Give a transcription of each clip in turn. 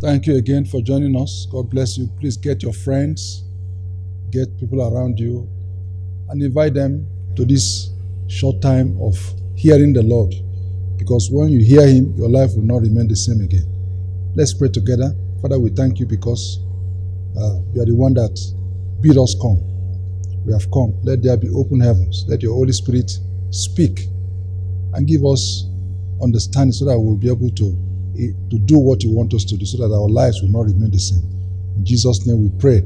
Thank you again for joining us. God bless you. Please get your friends, get people around you, and invite them to this short time of hearing the Lord. Because when you hear Him, your life will not remain the same again. Let's pray together. Father, we thank you because you are the one that bid us come. We have come. Let there be open heavens. Let your Holy Spirit speak and give us understanding so that we'll be able to do what you want us to do so that our lives will not remain the same. In Jesus' name we pray.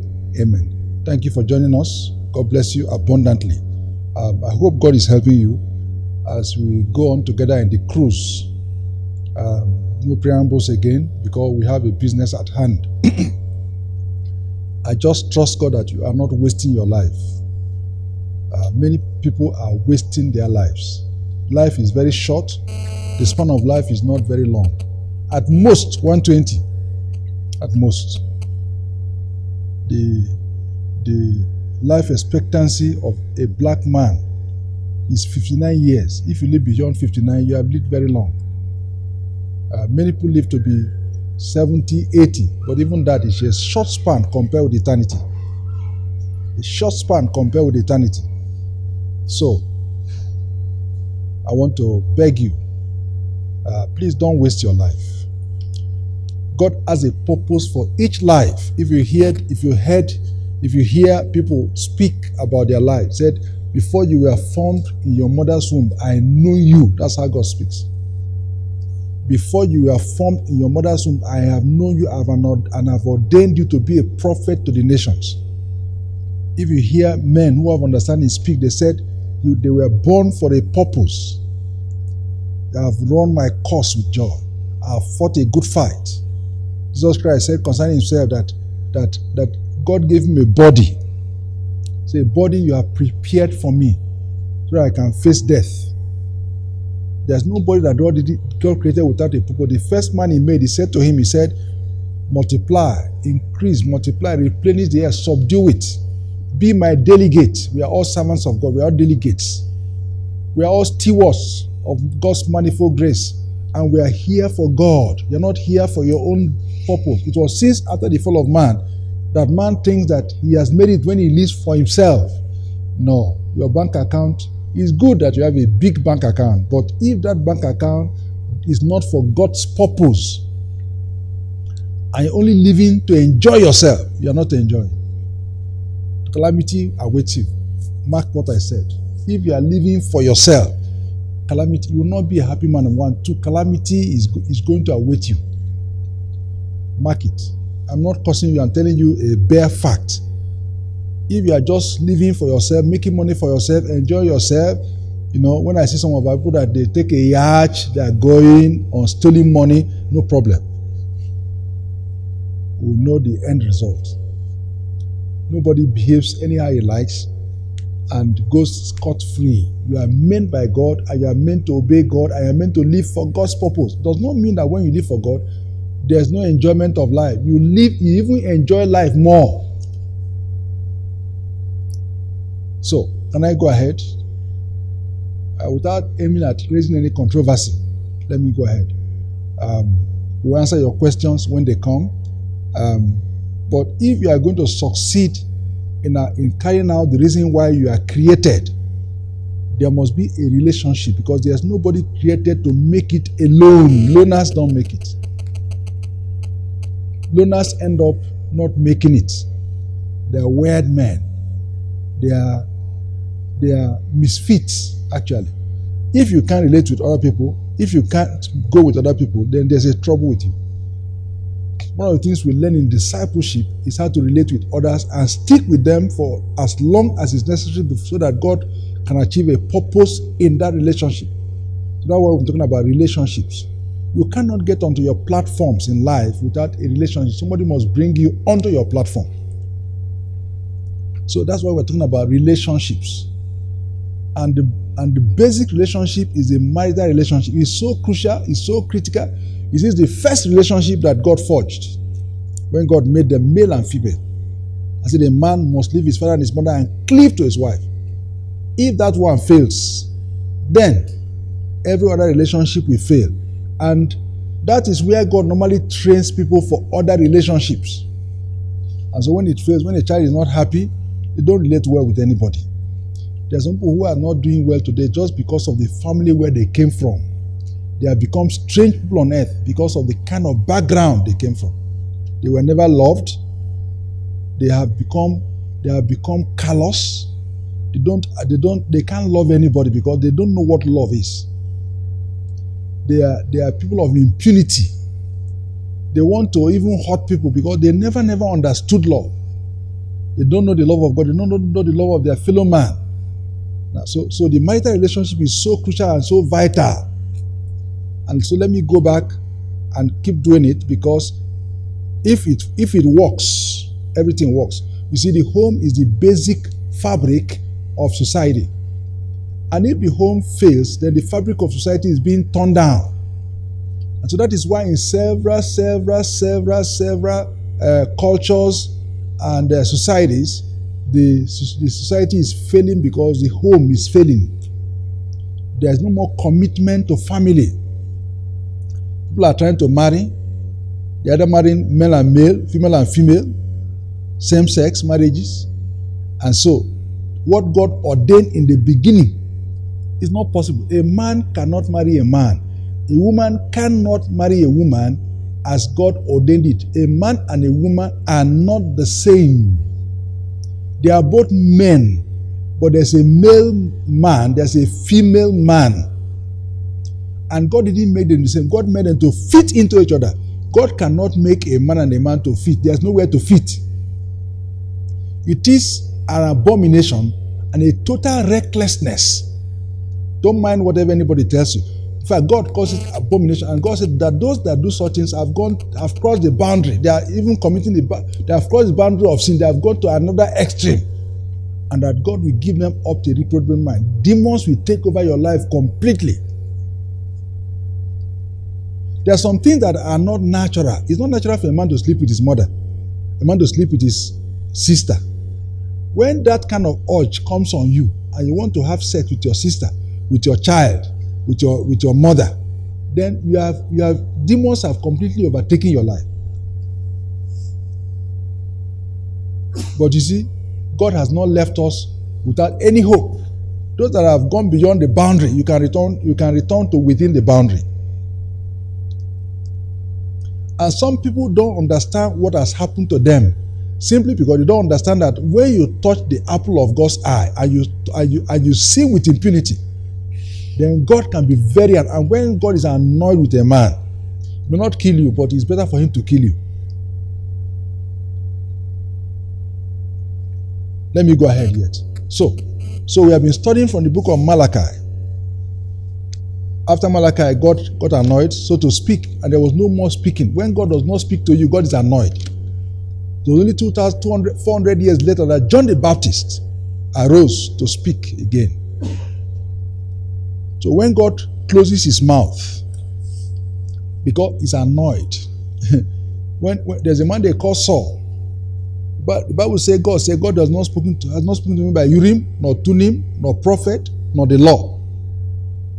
Amen. Thank you for joining us. God bless you abundantly. I hope God is helping you as we go on together in the cruise. No preambles again because we have a business at hand. I just trust God that you are not wasting your life. Many people are wasting their lives. Life is very short. The span of life is not very long. At most, 120. At most. The life expectancy of a black man is 59 years. If you live beyond 59, you have lived very long. Many people live to be 70, 80, but even that is a short span compared with eternity. A short span compared with eternity. So, I want to beg you, please don't waste your life. God has a purpose for each life. If you hear people speak about their life, said, before you were formed in your mother's womb, I knew you. That's how God speaks. Before you were formed in your mother's womb, I have known you and have ordained you to be a prophet to the nations. If you hear men who have understanding speak, they said they were born for a purpose. I have run my course with joy. I have fought a good fight. Jesus Christ said concerning himself that God gave him a body. Say, a body you have prepared for me so that I can face death. There's nobody that God created without a purpose. The first man he made, he said to him, he said, multiply, increase, multiply, replenish the earth, subdue it. Be my delegate. We are all servants of God. We are all delegates. We are all stewards of God's manifold grace. And we are here for God. You're not here for your own purpose. It was since after the fall of man that man thinks that he has made it when he lives for himself. No. Your bank account is good that you have a big bank account. But if that bank account is not for God's purpose, and you're only living to enjoy yourself, you're not enjoying. Calamity awaits you. Mark what I said. If you are living for yourself, calamity, you will not be a happy man. 1, 2, calamity is going to await you. Mark it. I'm not cursing you, I'm telling you a bare fact. If you are just living for yourself, making money for yourself, enjoy yourself, when I see some of our people that they take a yacht, they are going on stealing money, no problem. We know the end result. Nobody behaves anyhow he likes and goes scot-free. You are meant by God and you are meant to obey God and you are meant to live for God's purpose. It does not mean that when you live for God, there's no enjoyment of life. You even enjoy life more. So, can I go ahead? Without aiming at raising any controversy, let me go ahead. We'll answer your questions when they come. But if you are going to succeed in carrying out the reason why you are created, there must be a relationship because there's nobody created to make it alone. Loners don't make it. Loners end up not making it. They are weird men. They are misfits, actually. If you can't relate with other people, if you can't go with other people, then there's a trouble with you. One of the things we learn in discipleship is how to relate with others and stick with them for as long as it's necessary so that God can achieve a purpose in that relationship. So that's why we're talking about relationships. You cannot get onto your platforms in life without a relationship. Somebody must bring you onto your platform. So that's why we're talking about relationships. And the basic relationship is a marital relationship. It's so crucial, it's so critical. It is the first relationship that God forged when God made them male and female. I said a man must leave his father and his mother and cleave to his wife. If that one fails, then every other relationship will fail. And That is where God normally trains people for other relationships. And so when it fails, when a child is not happy, they don't relate well with anybody. There are some people who are not doing well today just because of the family where they came from. They have become strange people on earth because of the kind of background they came from. They were never loved. They have become callous. They can't love anybody because they don't know what love is. They are people of impunity. They want to even hurt people because they never understood love. They don't know the love of God. They don't know the love of their fellow man. Now, so the marital relationship is so crucial and so vital. And so let me go back and keep doing it, because if it works, everything works. You see, the home is the basic fabric of society. And if the home fails, then the fabric of society is being torn down. And so that is why in several cultures and societies, the society is failing because the home is failing. There is no more commitment to family. People are trying to marry. They are either marrying male and male, female and female, same-sex marriages. And so, what God ordained in the beginning is not possible. A man cannot marry a man. A woman cannot marry a woman as God ordained it. A man and a woman are not the same. They are both men, but there's a male man, there's a female man. And God didn't make them the same. God made them to fit into each other. God cannot make a man and a man to fit. There's nowhere to fit. It is an abomination and a total recklessness. Don't mind whatever anybody tells you. In fact, God calls it abomination, and God said that those that do such things have crossed the boundary. They are even committing they have crossed the boundary of sin. They have gone to another extreme. And that God will give them up to a reprobate mind. Demons will take over your life completely. There are some things that are not natural. It's not natural for a man to sleep with his mother, a man to sleep with his sister. When that kind of urge comes on you and you want to have sex with your sister, with your child, with your mother, then you have demons have completely overtaken your life. But you see, God has not left us without any hope. Those that have gone beyond the boundary, you can return to within the boundary. And some people don't understand what has happened to them, simply because they don't understand that when you touch the apple of God's eye and you sin with impunity, then God can be very, and when God is annoyed with a man, he may not kill you, but it's better for him to kill you. Let me go ahead yet. So we have been studying from the book of Malachi. After Malachi, God got annoyed, so to speak, and there was no more speaking. When God does not speak to you, God is annoyed. It was only 400 years later that John the Baptist arose to speak again. So when God closes his mouth, because he's annoyed, when there's a man they call Saul, but the Bible says God has not spoken to me by Urim, nor Thummim, nor prophet, nor the law.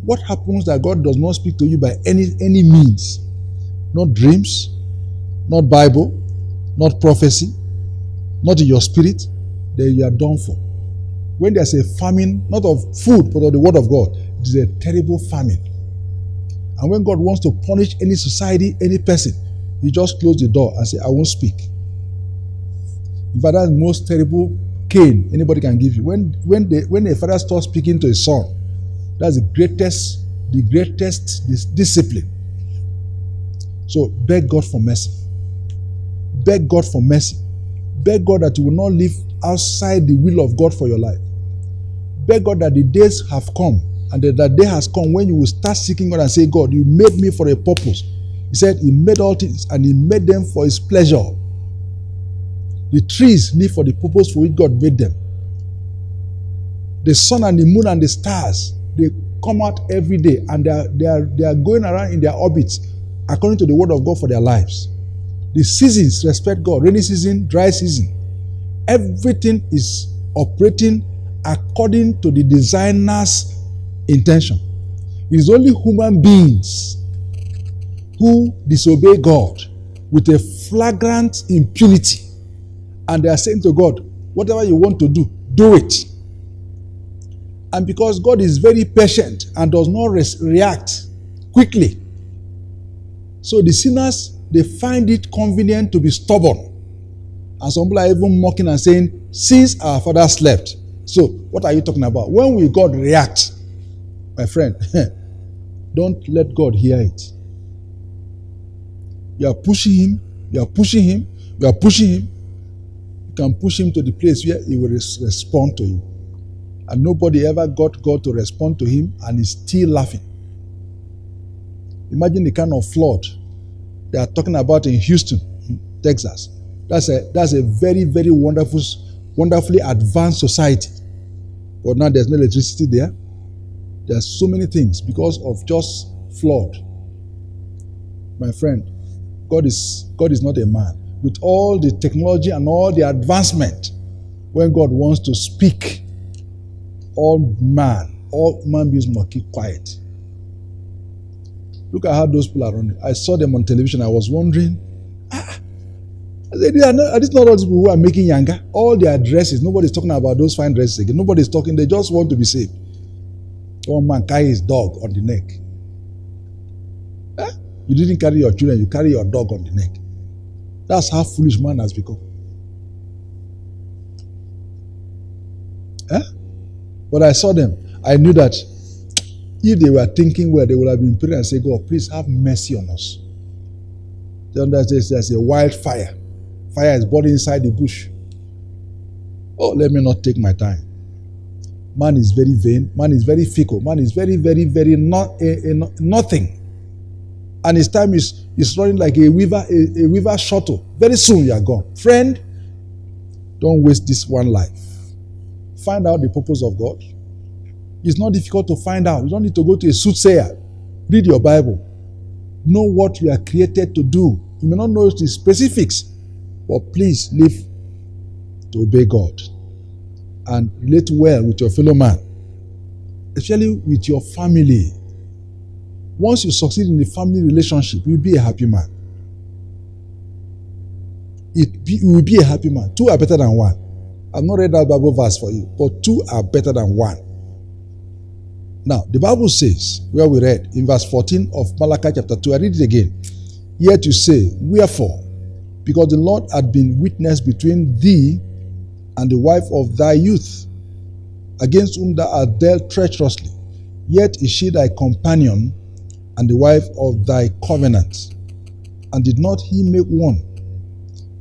What happens that God does not speak to you by any means? Not dreams, not Bible, not prophecy, not in your spirit, then you are done for. When there's a famine, not of food, but of the word of God, it is a terrible famine. And when God wants to punish any society, any person, he just closes the door and says, I won't speak. In fact, that's the most terrible cane anybody can give you. When a father starts speaking to his son, that's the greatest discipline. So beg God for mercy. Beg God for mercy. Beg God that you will not live outside the will of God for your life. Beg God that the days have come, and that day has come when you will start seeking God and say, God, you made me for a purpose. He said he made all things and he made them for his pleasure. The trees live for the purpose for which God made them. The sun and the moon and the stars, they come out every day and they are going around in their orbits according to the word of God for their lives. The seasons respect God. Rainy season, dry season. Everything is operating according to the designer's intention. It's only human beings who disobey God with a flagrant impunity. And they are saying to God, whatever you want to do, do it. And because God is very patient and does not react quickly, so the sinners, they find it convenient to be stubborn. And some people are even mocking and saying, since our father slept. So what are you talking about? When will God react? My friend, don't let God hear it. You are pushing him, you are pushing him, you are pushing him. You can push him to the place where he will respond to you. And nobody ever got God to respond to him, and he's still laughing. Imagine the kind of flood they are talking about in Houston, Texas. That's a very, very wonderfully advanced society. But now there's no electricity there. There's so many things because of just flood. My friend, God is not a man. With all the technology and all the advancement, when God wants to speak, all man beings must keep quiet. Look at how those people are running. I saw them on television. I was wondering, I said, are these not all those people who are making yanga? All their dresses, nobody's talking about those fine dresses again. Nobody's talking, they just want to be saved. One man carry his dog on the neck. You didn't carry your children, you carry your dog on the neck. That's how foolish man has become. But I saw them. I knew that if they were thinking well, they would have been praying and say, God, please have mercy on us. Then there's a wildfire. Fire is burning inside the bush. Oh, let me not take my time. Man is very vain. Man is very fickle. Man is very, very, very nothing. And his time is running like a weaver shuttle. Very soon you are gone. Friend, don't waste this one life. Find out the purpose of God. It's not difficult to find out. You don't need to go to a soothsayer. Read your Bible. Know what you are created to do. You may not know the specifics, but please live to obey God and relate well with your fellow man, especially with your family. Once you succeed in the family relationship, you'll be a happy man. You will be a happy man. Two are better than one. I've not read that Bible verse for you, but two are better than one. Now, the Bible says, where we read in verse 14 of Malachi chapter 2, I read it again. Yet you say, wherefore? Because the Lord had been witness between thee and the wife of thy youth, against whom thou art dealt treacherously. Yet is she thy companion and the wife of thy covenant. And did not he make one?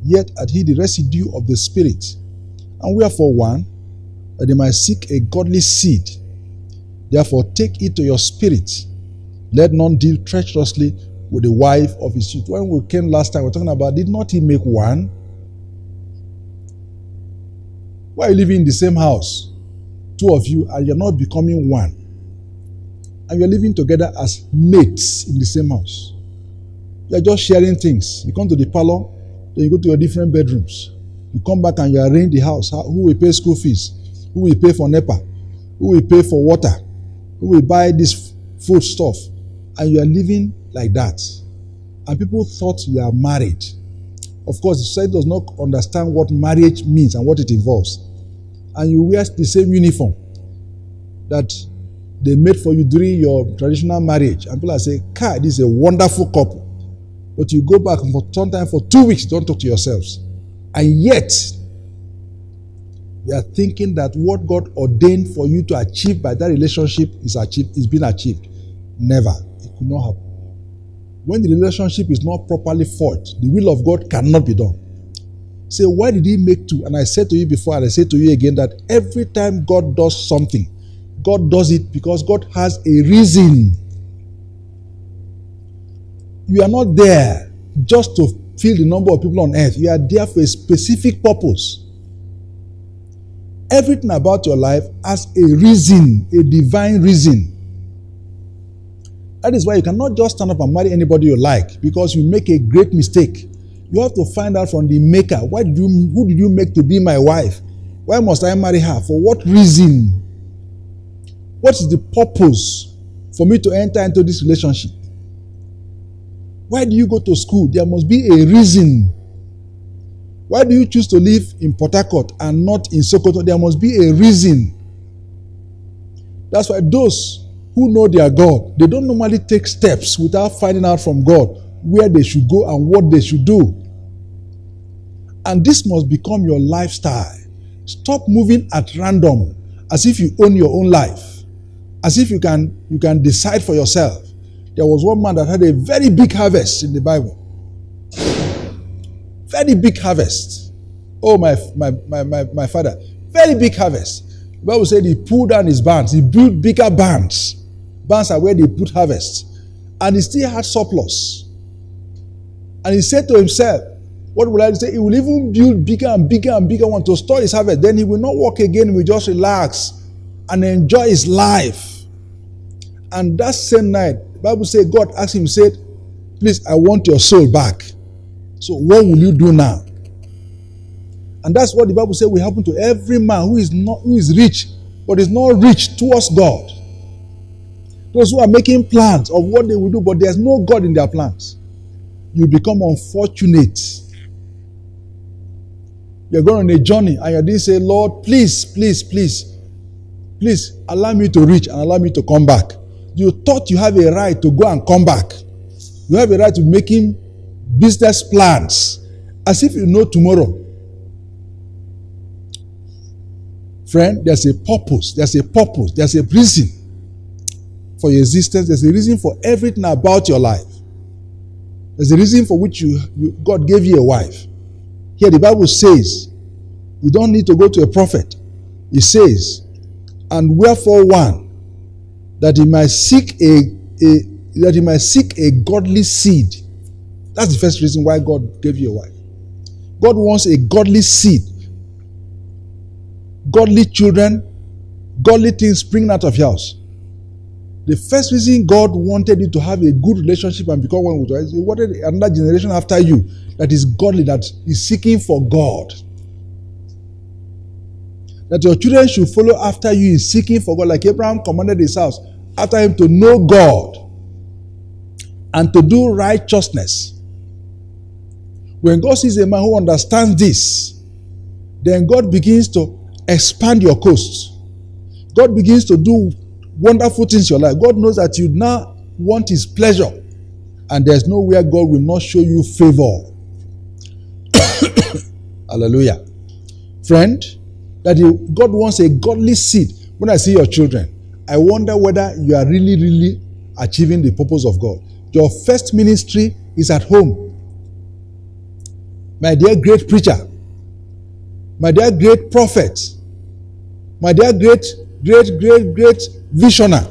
Yet had he the residue of the Spirit. And wherefore one? That they might seek a godly seed. Therefore take it to your spirit. Let none deal treacherously with the wife of his youth. When we came last time, we were talking about, did not he make one? Why are you living in the same house? Two of you, and you're not becoming one. And you're living together as mates in the same house. You're just sharing things. You come to the parlor, then you go to your different bedrooms. You come back and you arrange the house. Who will pay school fees? Who will pay for NEPA? Who will pay for water? Who will buy this food stuff? And you are living like that. And people thought you are married. Of course, the society does not understand what marriage means and what it involves. And you wear the same uniform that they made for you during your traditional marriage. And people are saying, "Kai, this is a wonderful couple." But you go back for sometimes for 2 weeks, don't talk to yourselves. And yet, you are thinking that what God ordained for you to achieve by that relationship is being achieved. Never. It could not happen. When the relationship is not properly forged, the will of God cannot be done. Say, why did he make two? And I said to you before, and I say to you again, that every time God does something, God does it because God has a reason. You are not there just to fill the number of people on earth. You are there for a specific purpose. Everything about your life has a reason, a divine reason. That is why you cannot just stand up and marry anybody you like because you make a great mistake. You have to find out from the maker, who did you make to be my wife? Why must I marry her? For what reason? What is the purpose for me to enter into this relationship? Why do you go to school? There must be a reason. Why do you choose to live in Port Harcourt and not in Sokoto? There must be a reason. That's why those who know their God, they don't normally take steps without finding out from God where they should go and what they should do. And this must become your lifestyle. Stop moving at random as if you own your own life, as if you can decide for yourself. There was one man that had a very big harvest in the Bible. Very big harvest. Oh, my father. Very big harvest. The Bible said he pulled down his barns. He built bigger barns. Barns are where they put harvest. And he still had surplus. And he said to himself, what will I say? He will even build bigger and bigger and bigger one to store his harvest. Then he will not work again. He will just relax and enjoy his life. And that same night, the Bible said, God asked him, said, please, I want your soul back. So what will you do now? And that's what the Bible said will happen to every man who is rich, but is not rich towards God. Those who are making plans of what they will do, but there's no God in their plans. You become unfortunate. You're going on a journey and you didn't say, Lord, please, please, please, please allow me to reach and allow me to come back. You thought you have a right to go and come back. You have a right to making business plans as if you know tomorrow. Friend, there's a purpose, there's a reason for your existence, there's a reason for everything about your life. There's a reason for which God gave you a wife. Here the Bible says, you don't need to go to a prophet. It says, and wherefore one, that he might seek a godly seed. That's the first reason why God gave you a wife. God wants a godly seed. Godly children, godly things springing out of your house. The first reason God wanted you to have a good relationship and become one with God, He wanted another generation after you that is godly, that is seeking for God. That your children should follow after you in seeking for God, like Abraham commanded his house after him to know God and to do righteousness. When God sees a man who understands this, then God begins to expand your coast. God begins to do wonderful things in your life. God knows that you now want His pleasure, and there's nowhere God will not show you favor. Hallelujah. Friend, that God wants a godly seed. When I see your children, I wonder whether you are really, really achieving the purpose of God. Your first ministry is at home. My dear great preacher, my dear great prophet, my dear great visionary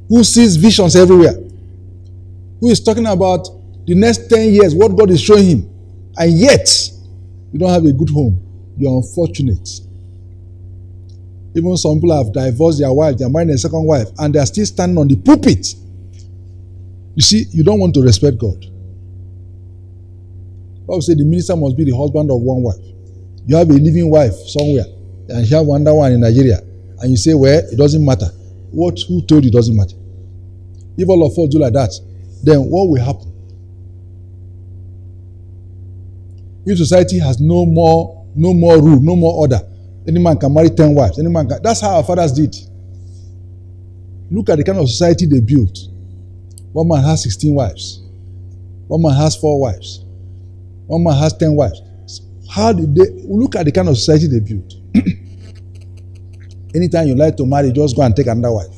who sees visions everywhere, who is talking about the next 10 years, what God is showing him, and yet you don't have a good home. You're unfortunate. Even some people have divorced their wife, they're marrying a second wife, and they're still standing on the pulpit. You see, you don't want to respect God. I would say the minister must be the husband of one wife. You have a living wife somewhere, and you have another one in Nigeria, and you say, well, it doesn't matter. Who told you it doesn't matter? If all of us do like that, then what will happen? If society has no more rule, no more order, any man can marry 10 wives. That's how our fathers did. Look at the kind of society they built. One man has 16 wives. One man has 4 wives. One man has 10 wives. How did they look at the kind of society they built? Anytime you like to marry, just go and take another wife.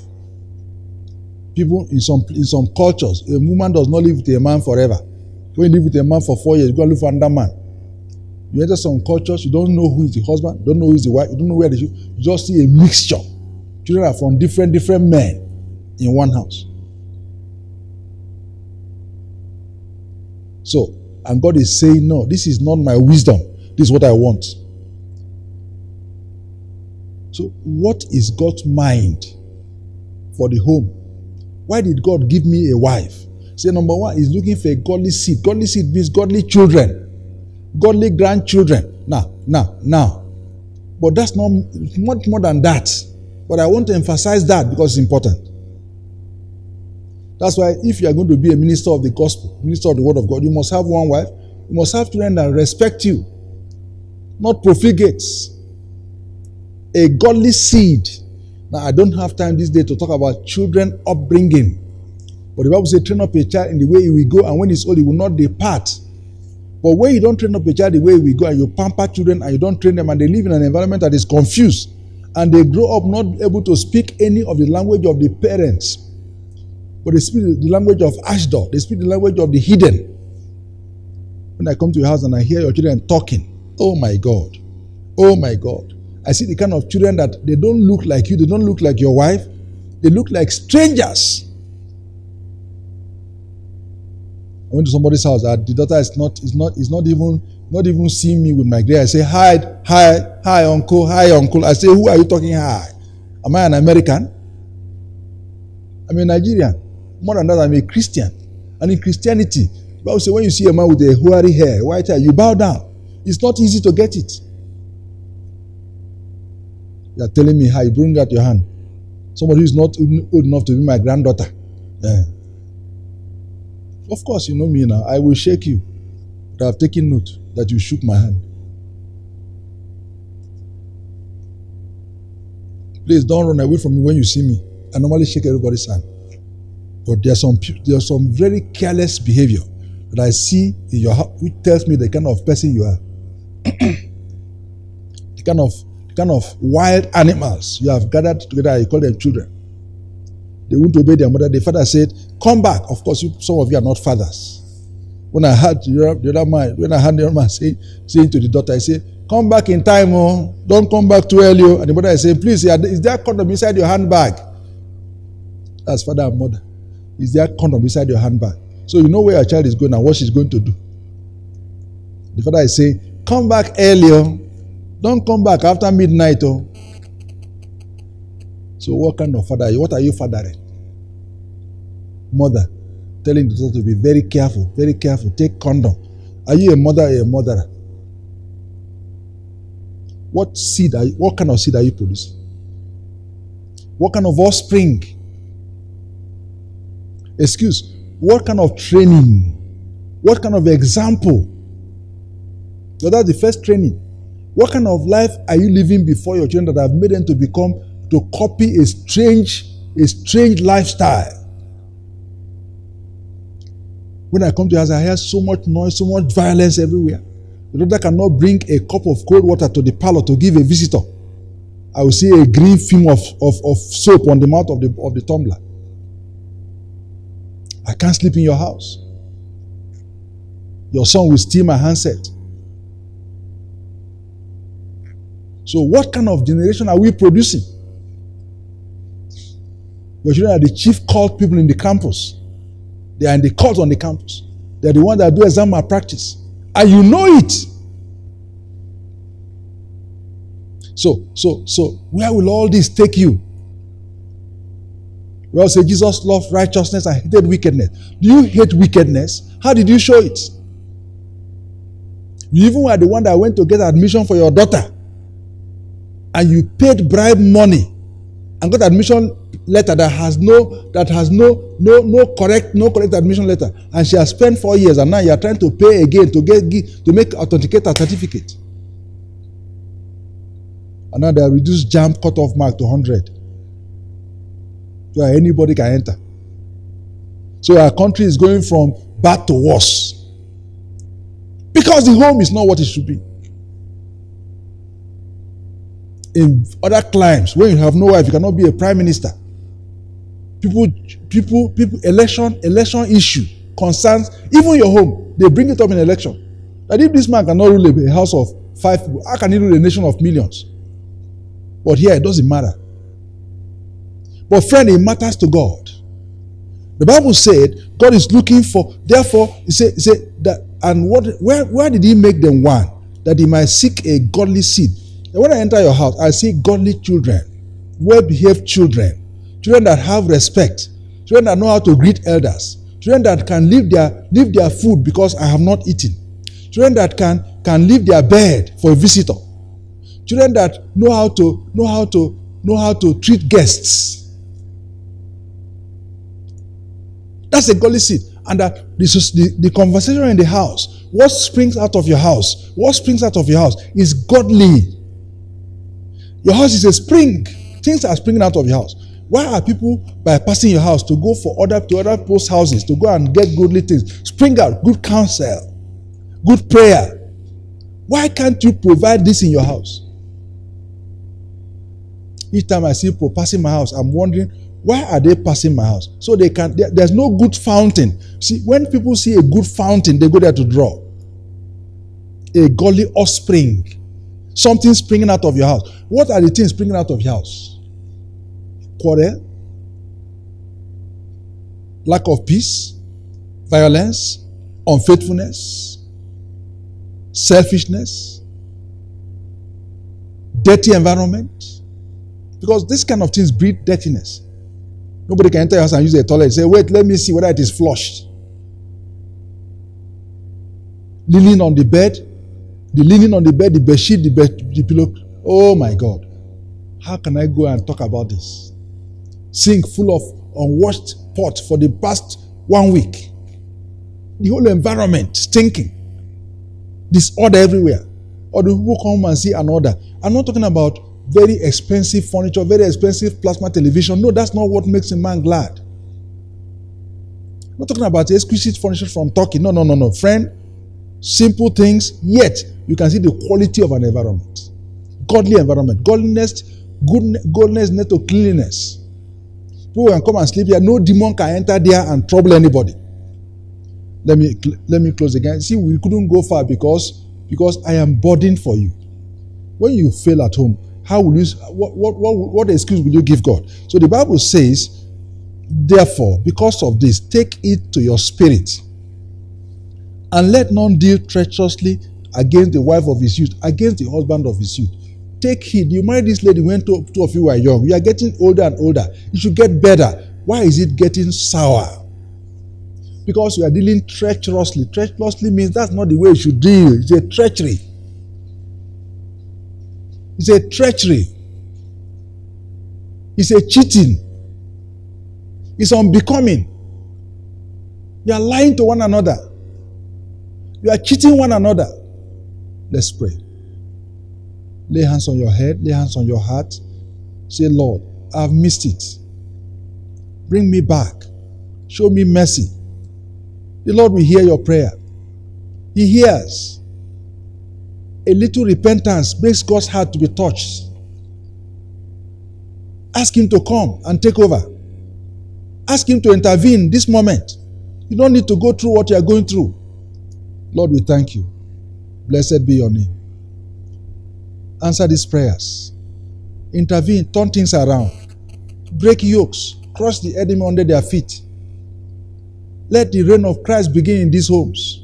People in some cultures, a woman does not live with a man forever. When you live with a man for 4 years, you go and look for another man. You enter some cultures, you don't know who is the husband, don't know who is the wife, you don't know where they should. You just see a mixture. Children are from different men in one house. So, and God is saying, no, this is not my wisdom. This is what I want. So, what is God's mind for the home? Why did God give me a wife? Say, number one, He's looking for a godly seed. Godly seed means godly children. Godly grandchildren. Now. But that's not much more than that. But I want to emphasize that because it's important. That's why if you are going to be a minister of the gospel, minister of the word of God, you must have one wife. You must have children that respect you, not profligates. A godly seed. Now, I don't have time this day to talk about children upbringing. But the Bible says, train up a child in the way he will go, and when he's old, he will not depart. But when you don't train up a child the way he will go, and you pamper children, and you don't train them, and they live in an environment that is confused, and they grow up not able to speak any of the language of the parents, but they speak the language of Ashdod, they speak the language of the hidden. When I come to your house and I hear your children talking, oh my God, oh my God. I see the kind of children that they don't look like you, they don't look like your wife, they look like strangers. I went to somebody's house, the daughter is not even seeing me with my gray. I say, hi uncle, hi uncle. I say, who are you talking hi? Am I an American? I'm a Nigerian. More than that, I'm a Christian. And in Christianity, the Bible says when you see a man with a hoary hair, white hair, you bow down. It's not easy to get it. You are telling me how you bring out your hand. Somebody who is not old enough to be my granddaughter. Yeah. Of course, you know me now. I will shake you. But I have taken note that you shook my hand. Please don't run away from me when you see me. I normally shake everybody's hand. But there's some very careless behavior that I see in your house, which tells me the kind of person you are. the kind of wild animals you have gathered together, you call them children. They won't obey their mother. The father said, come back. Of course, some of you are not fathers. When I heard the other man saying to the daughter, I say, come back in time, oh. Don't come back too early. Oh. And the mother is saying, please, is there a condom inside your handbag? That's father and mother. Is there a condom inside your handbag? So you know where your child is going and what she's going to do. The father is saying, come back earlier. Don't come back after midnight. Oh. So what kind of father are you? What are you fathering? Mother, telling the daughter to be very careful, take condom. Are you a mother or a mother? What kind of seed are you producing? What kind of offspring? What kind of training? What kind of example? So that's the first training. What kind of life are you living before your children that have made them to copy a strange lifestyle? When I come to your house, I hear so much noise, so much violence everywhere. The doctor cannot bring a cup of cold water to the parlor to give a visitor. I will see a green film of soap on the mouth of the tumbler. I can't sleep in your house. Your son will steal my handset. So what kind of generation are we producing? Your children are the chief cult people in the campus. They are in the cult on the campus. They are the ones that do exam malpractice. And you know it. So where will all this take you? We all say Jesus loved righteousness and hated wickedness. Do you hate wickedness? How did you show it? You even were the one that went to get admission for your daughter. And you paid bribe money and got admission letter that has no correct admission letter, and she has spent 4 years, and now you are trying to pay again to make authenticate a certificate, and now they have reduced JAMB cutoff mark to 100, so anybody can enter. So our country is going from bad to worse because the home is not what it should be. In other climes, when you have no wife, you cannot be a prime minister. People, election issue concerns even your home. They bring it up in election. That if this man cannot rule a house of 5 people, how can he rule a nation of millions? But here, it doesn't matter. But friend, it matters to God. The Bible said God is looking for. Therefore, he said that. And where did He make them one? That He might seek a godly seed. And when I enter your house, I see godly children, well-behaved children. Children that have respect, children that know how to greet elders, children that can leave their food because I have not eaten, children that can leave their bed for a visitor, children that know how to treat guests. That's a godly seed. And that the conversation in the house, what springs out of your house, is godly. Your house is a spring. Things are springing out of your house. Why are people bypassing your house to go for other people's houses to go and get godly things? Spring out good counsel, good prayer. Why can't you provide this in your house? Each time I see people passing my house, I'm wondering, why are they passing my house? So they can. There's no good fountain. See, when people see a good fountain, they go there to draw. A godly offspring. Something springing out of your house. What are the things springing out of your house? Quarrel, lack of peace, violence, unfaithfulness, selfishness, dirty environment. Because this kind of things breed dirtiness. Nobody can enter your house and use a toilet and say, wait, let me see whether it is flushed. Leaning on the bed, the bedsheet, the pillow. Oh my God. How can I go and talk about this? Sink full of unwashed pot for the past 1 week. The whole environment stinking. Disorder everywhere. Or the people come and see an order. I'm not talking about very expensive furniture, very expensive plasma television. No, that's not what makes a man glad. I'm not talking about exquisite furniture from Turkey. No. Friend, simple things, yet you can see the quality of an environment. Godly environment. Godliness next to cleanliness. People can come and sleep here. No demon can enter there and trouble anybody. Let me close again. See, we couldn't go far because I am burdened for you. When you fail at home, how will you? What excuse will you give God? So the Bible says, therefore, because of this, take it to your spirit, and let none deal treacherously against the wife of his youth, against the husband of his youth. Take heed. You married this lady when two of you were young. You are getting older and older. It should get better. Why is it getting sour? Because you are dealing treacherously. Treacherously means that's not the way you should deal. It's a treachery. It's a treachery. It's a cheating. It's unbecoming. You are lying to one another. You are cheating one another. Let's pray. Lay hands on your head. Lay hands on your heart. Say, Lord, I've missed it. Bring me back. Show me mercy. The Lord will hear your prayer. He hears. A little repentance makes God's heart to be touched. Ask Him to come and take over. Ask Him to intervene this moment. You don't need to go through what you are going through. Lord, we thank you. Blessed be your name. Answer these prayers. Intervene, turn things around. Break yokes. Crush the enemy under their feet. Let the reign of Christ begin in these homes.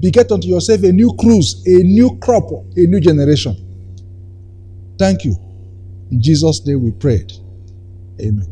Beget unto yourself a new cruise, a new crop, a new generation. Thank you. In Jesus' name we prayed. Amen.